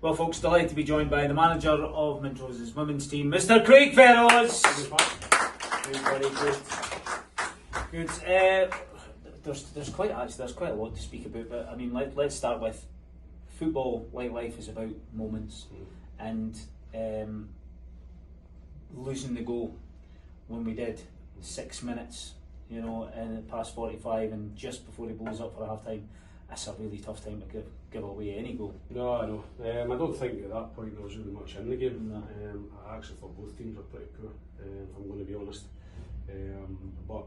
Well, folks, delighted to be joined by the manager of Montrose's women's team, Mr. Craig Ferros. Good. There's quite a lot to speak about, but I mean, let's start with football. Like life is about moments, and losing the goal when we did 6 minutes, in the past 45, and just before he blows up for half time. That's a really tough time to give away any goal. No, I know. I don't think at that point there was really much in the game. No. I actually thought both teams were pretty poor, if I'm going to be honest. But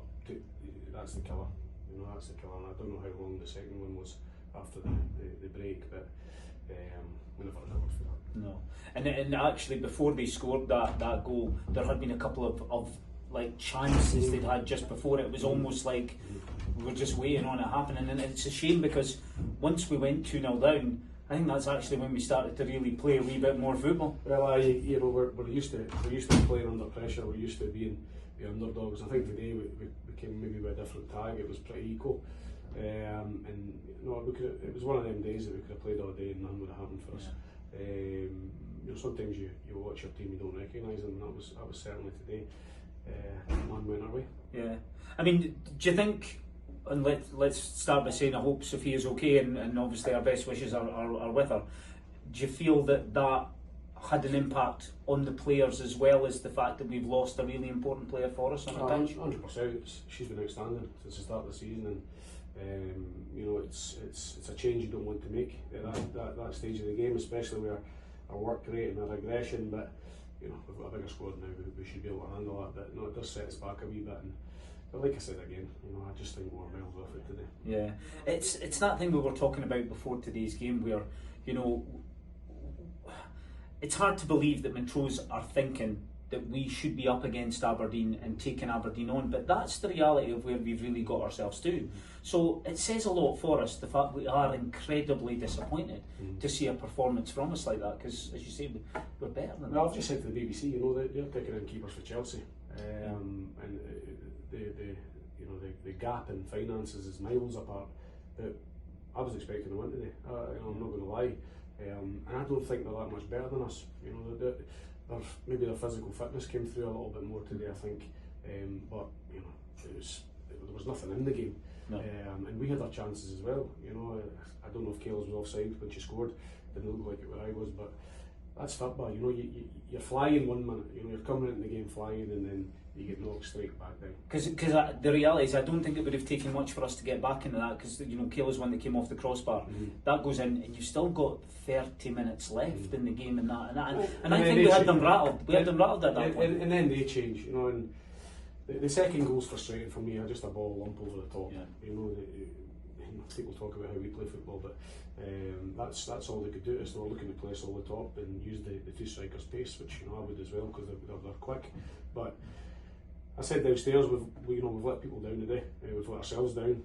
that's the killer. That's the killer. And I don't know how long the second one was after the break, but we never recovered from that. No. And actually, before they scored that goal, there had been a couple of like chances they'd had just before. It was almost like we were just waiting on it happening, and it's a shame because once we went 2-0 down, I think that's actually when we started to really play a wee bit more football. Well, we're used to playing under pressure. We're used to being the underdogs. I think today we came maybe with a different tag. It was pretty equal, and it was one of them days that we could have played all day and nothing would have happened for us. Sometimes you watch your team, you don't recognise them, and that was certainly today. None went our way. Yeah, I mean, do you think? And let's start by saying I hope Sophia's okay, and obviously our best wishes are with her. Do you feel that had an impact on the players as well as the fact that we've lost a really important player for us on the pitch? 100%. She's been outstanding since the start of the season, and it's a change you don't want to make at that stage of the game, especially where our work rate and our aggression. But we've got a bigger squad now. We should be able to handle that. But it does set us back a wee bit. But like I said again, I just think we're miles off it today. Yeah, it's that thing we were talking about before today's game where, it's hard to believe that Montrose are thinking that we should be up against Aberdeen and taking Aberdeen on, but that's the reality of where we've really got ourselves to. So it says a lot for us, the fact we are incredibly disappointed to see a performance from us like that, because as you say, we're better than that. I've just said to the BBC, they're taking in keepers for Chelsea, and the gap in finances is miles apart. But I was expecting to win today. I'm not going to lie, and I don't think they're that much better than us. Maybe their physical fitness came through a little bit more today, I think. But there was nothing in the game, no. And we had our chances as well. I don't know if Kayla's was offside when she scored. Didn't look like it where I was, but that's football. You're flying 1 minute. You're coming into the game flying, and then you get knocked straight back down. Because the reality is, I don't think it would have taken much for us to get back into that. Because Kayla's one that came off the crossbar, that goes in, and you've still got 30 minutes left in the game, and I think we had them rattled. We had them rattled at that point. And then they change, and the second goal's frustrating for me. Just a ball lump over the top. Yeah. People talk about how we play football, but that's all they could do. Is they were looking to place all the top and use the two strikers' pace, which I would as well because they're quick. But I said downstairs, we've let people down today. We've let ourselves down.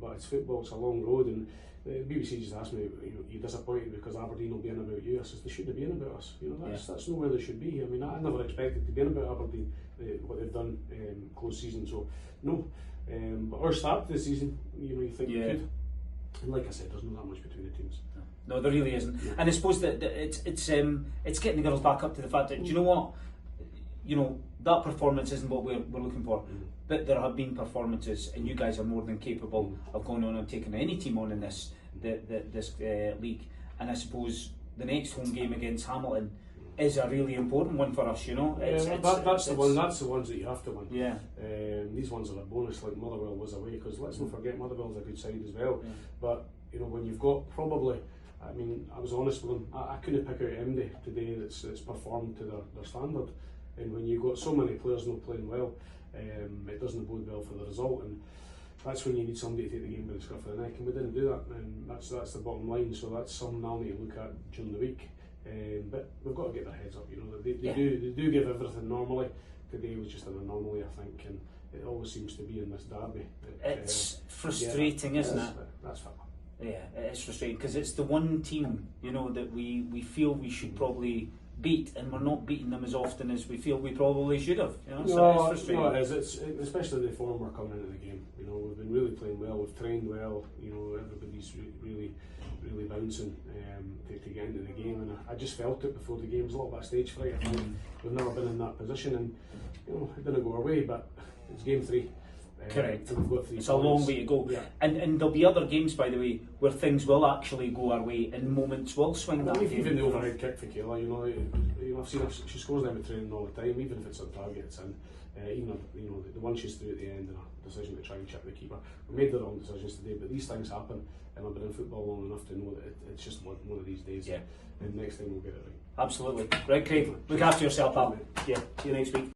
But it's football. It's a long road, and the BBC just asked me, you're disappointed because Aberdeen will be in about you. I said they shouldn't be in about us. That's not where they should be. I mean, I never expected to be in about Aberdeen, what they've done close season. So no. But our start to the season, you think we could. And like I said, there's not that much between the teams. No, there really isn't. Yeah. And I suppose that it's getting the girls back up to the fact that, do you know what? That performance isn't what we're looking for. But there have been performances, and you guys are more than capable of going on and taking any team on in this league. And I suppose the next home game against Hamilton is a really important one for us. That's the ones that you have to win. Yeah. These ones are a bonus, like Motherwell was away, because let's not forget Motherwell's a good side as well. Yeah. But when you've got probably, I was honest with them. I couldn't pick out MD today that's performed to their standard. And when you've got so many players not playing well, it doesn't bode well for the result. And that's when you need somebody to take the game by the scruff of the neck, and we didn't do that. And that's the bottom line. So that's something I'll need to look at during the week. But we've got to get their heads up. They do give everything normally. Today was just an anomaly, I think, and it always seems to be in this derby. It's frustrating, isn't it? That's fine. Yeah, it's frustrating because it's the one team, that we feel we should probably beat, and we're not beating them as often as we feel we probably should have. You know, so No, it's frustrating. no, it is. It's especially the form we're coming into the game. You know, we've been really playing well. We've trained well. You know, everybody's really bouncing to get into the game. And I just felt it before the game. It was a little bit of stage fright. I think we've never been in that position, and you know, it didn't go our way. But it's game 3. Correct. We've got 3 It's a long way to go. Yeah. And there'll be other games, by the way, where things will actually go our way and moments will swing that game. Even the overhead kick for Kayla, you know, I've seen her, she scores them at training all the time, even if it's on target, it's in. Even you know, the one she's through at the end and a decision to try and chip the keeper. We made the wrong decisions today, but these things happen, and I've been in football long enough to know that it's just one of these days. Yeah. And next time we'll get it right. Absolutely. Right, Craig, look after yourself, pal. Yeah, see you next week.